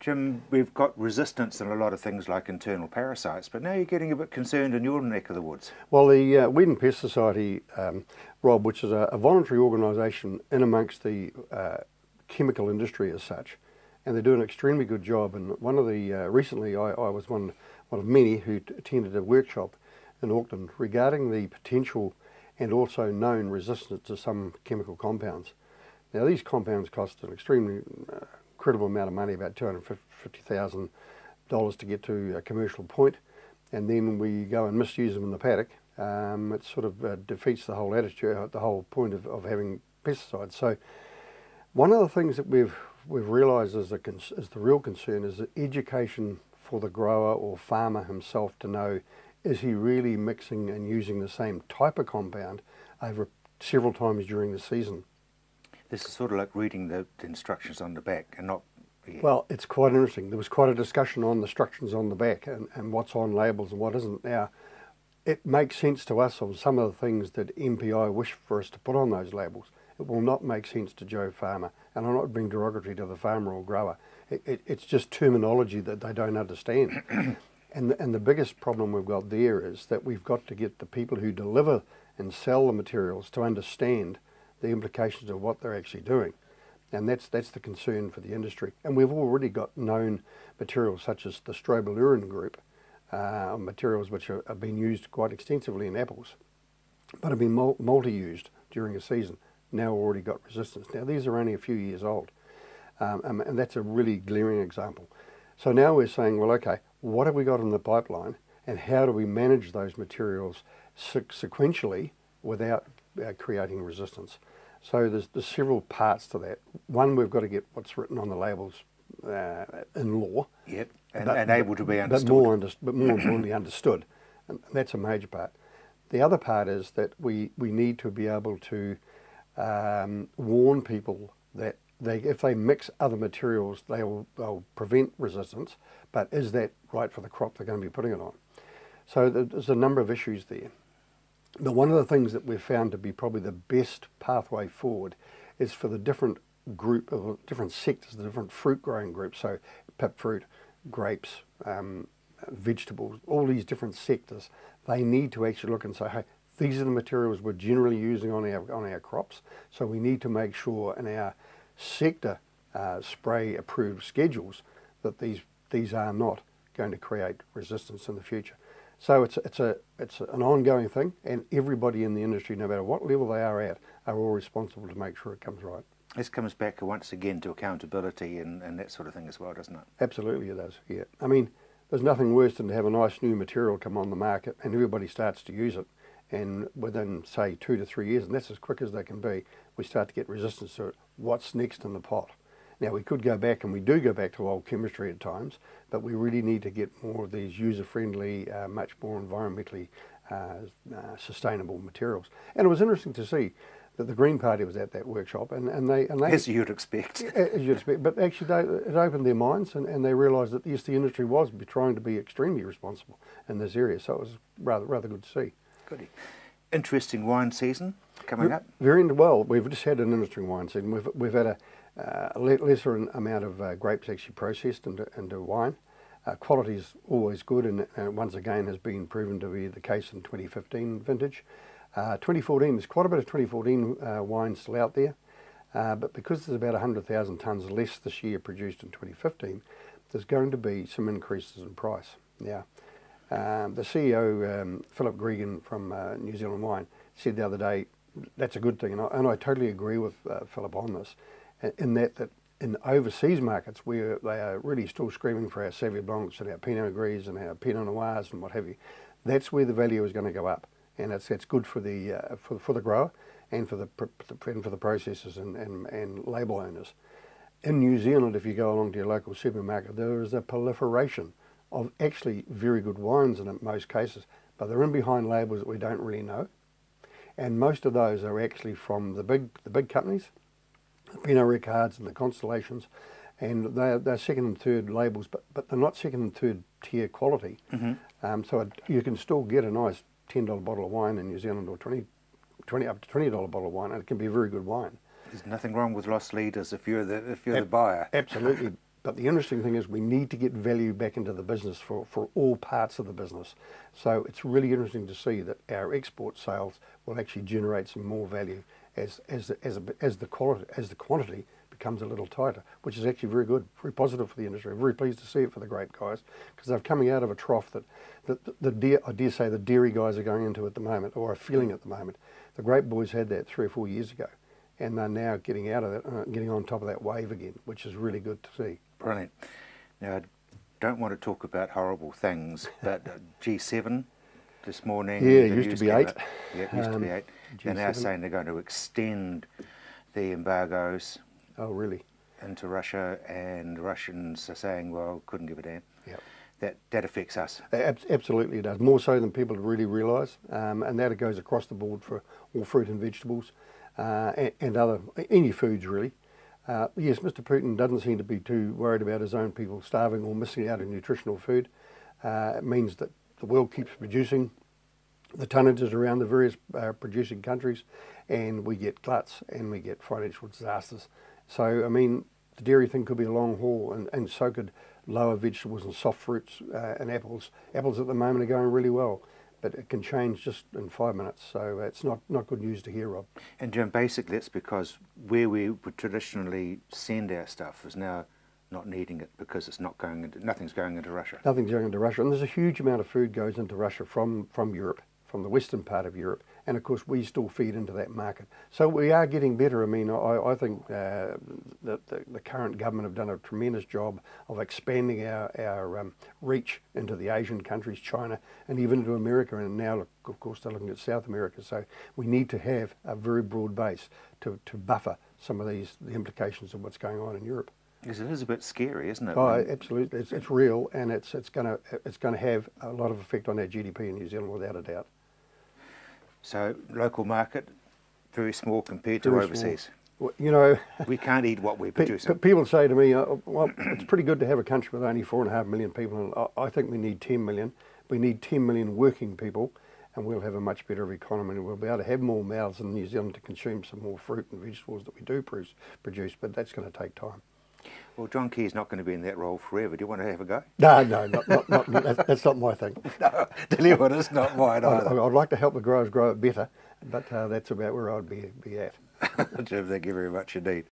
Jim, we've got resistance in a lot of things like internal parasites, but now you're getting a bit concerned in your neck of the woods. Well, the Weed and Pest Society, Rob, which is a voluntary organisation in amongst the chemical industry as such, and they do an extremely good job. And one of the recently, I was one of many who attended a workshop in Auckland regarding the potential and also known resistance to some chemical compounds. Now, these compounds cost an extremely incredible amount of money, about $250,000 to get to a commercial point, and then we go and misuse them in the paddock. It sort of defeats the whole attitude, the whole point of having pesticides. So one of the things that we've realised is the real concern is the education for the grower or farmer himself to know, is he really mixing and using the same type of compound over several times during the season? This is sort of like reading the instructions on the back and not... Yeah. Well, it's quite interesting. There was quite a discussion on the instructions on the back and what's on labels and what isn't. Now, it makes sense to us on some of the things that MPI wish for us to put on those labels. It will not make sense to Joe Farmer, and I'm not being derogatory to the farmer or grower. It's just terminology that they don't understand. And the biggest problem we've got there is that we've got to get the people who deliver and sell the materials to understand the implications of what they're actually doing. And that's the concern for the industry. And we've already got known materials such as the strobilurin group, materials which have been used quite extensively in apples, but have been multi-used during a season. Now already got resistance. Now these are only a few years old, and that's a really glaring example. So now we're saying, well, okay, what have we got in the pipeline, and how do we manage those materials sequentially without creating resistance? So there's several parts to that. One, we've got to get what's written on the labels in law. Yep, and able to be understood. But more importantly, understood. And that's a major part. The other part is that we need to be able to warn people that if they mix other materials, they'll prevent resistance, but is that right for the crop they're going to be putting it on? So there's a number of issues there. But one of the things that we've found to be probably the best pathway forward is for the different group of different sectors, the different fruit growing groups, so pip fruit, grapes, vegetables, all these different sectors, they need to actually look and say, hey, these are the materials we're generally using on our crops, so we need to make sure in our sector spray approved schedules that these are not going to create resistance in the future. So it's an ongoing thing, and everybody in the industry, no matter what level they are at, are all responsible to make sure it comes right. This comes back once again to accountability and that sort of thing as well, doesn't it? Absolutely it does, yeah. I mean, there's nothing worse than to have a nice new material come on the market and everybody starts to use it, and within, say, 2 to 3 years, and that's as quick as they can be, we start to get resistance to it. What's next in the pot? Now, we could go back, and we do go back to old chemistry at times, but we really need to get more of these user-friendly, much more environmentally sustainable materials. And it was interesting to see that the Green Party was at that workshop, and they as you'd expect. As you'd expect, but actually it opened their minds, and they realised that yes, the industry was trying to be extremely responsible in this area. So it was rather good to see. Goody. Interesting wine season coming up. Very well. We've just had an interesting wine season. We've had a lesser amount of grapes actually processed into wine. Quality is always good, and once again has been proven to be the case in 2015 vintage. 2014, there's quite a bit of 2014 wine still out there, but because there's about 100,000 tonnes less this year produced in 2015, there's going to be some increases in price. Now, the CEO, Philip Grierson from New Zealand Wine, said the other day, that's a good thing, and I totally agree with Philip on this, in that in overseas markets where they are really still screaming for our Sauvignon Blancs and our Pinot Gris and our Pinot Noirs and what have you, that's where the value is going to go up, and that's good for the grower and for the processors and label owners. In New Zealand, if you go along to your local supermarket, there is a proliferation of actually very good wines in most cases, but they're in behind labels that we don't really know, and most of those are actually from the big companies, the Pinot Ricards and the Constellations, and they're second and third labels, but they're not second and third tier quality. Mm-hmm. So you can still get a nice $10 bottle of wine in New Zealand, or up to $20 bottle of wine, and it can be a very good wine. There's nothing wrong with lost leaders if you're the buyer. Absolutely. But the interesting thing is we need to get value back into the business for all parts of the business. So it's really interesting to see that our export sales will actually generate some more value as the quantity becomes a little tighter, which is actually very good, very positive for the industry. I'm very pleased to see it for the grape guys, because they're coming out of a trough that I dare say the dairy guys are going into at the moment, or are feeling at the moment. The grape boys had that 3 or 4 years ago, and they're now getting out of it, getting on top of that wave again, which is really good to see. Brilliant. Now, I don't want to talk about horrible things, but G7 this morning. Yeah, it used to be 8. Yeah, it used to be 8. They're now G7. saying they're going to extend the embargoes Oh, really? into Russia, and the Russians are saying, well, couldn't give a damn. Yep. That affects us. Absolutely it does, more so than people really realise, and that it goes across the board for all fruit and vegetables and any foods really. Yes, Mr. Putin doesn't seem to be too worried about his own people starving or missing out on nutritional food. It means that the world keeps producing the tonnages around the various producing countries, and we get gluts and we get financial disasters. So, I mean, the dairy thing could be a long haul, and so could lower vegetables and soft fruits and apples. Apples at the moment are going really well, but it can change just in 5 minutes, so it's not good news to hear, Rob. And Jim, basically it's because where we would traditionally send our stuff is now not needing it, because it's not going into, nothing's going into Russia. Nothing's going into Russia, and there's a huge amount of food goes into Russia from Europe, from the western part of Europe, and of course we still feed into that market. So we are getting better. I mean, I think that the current government have done a tremendous job of expanding our reach into the Asian countries, China, and even into America, and now of course they're looking at South America. So we need to have a very broad base to buffer some of the implications of what's going on in Europe. Yes, it is a bit scary, isn't it? Oh, absolutely. It's real, and it's going to have a lot of effect on our GDP in New Zealand, without a doubt. So local market, very small compared to Very overseas. Well, you know, We can't eat what we're producing. people say to me, well, it's pretty good to have a country with only 4.5 million people, and I think we need 10 million. We need 10 million working people, and we'll have a much better economy, and we'll be able to have more mouths in New Zealand to consume some more fruit and vegetables that we do produce, but that's going to take time. Well, John Key's not going to be in that role forever. Do you want to have a go? No, that's not my thing. No, tell you what, it's not mine either. I'd like to help the growers grow it better, but that's about where I'd be at. Jim, thank you very much indeed.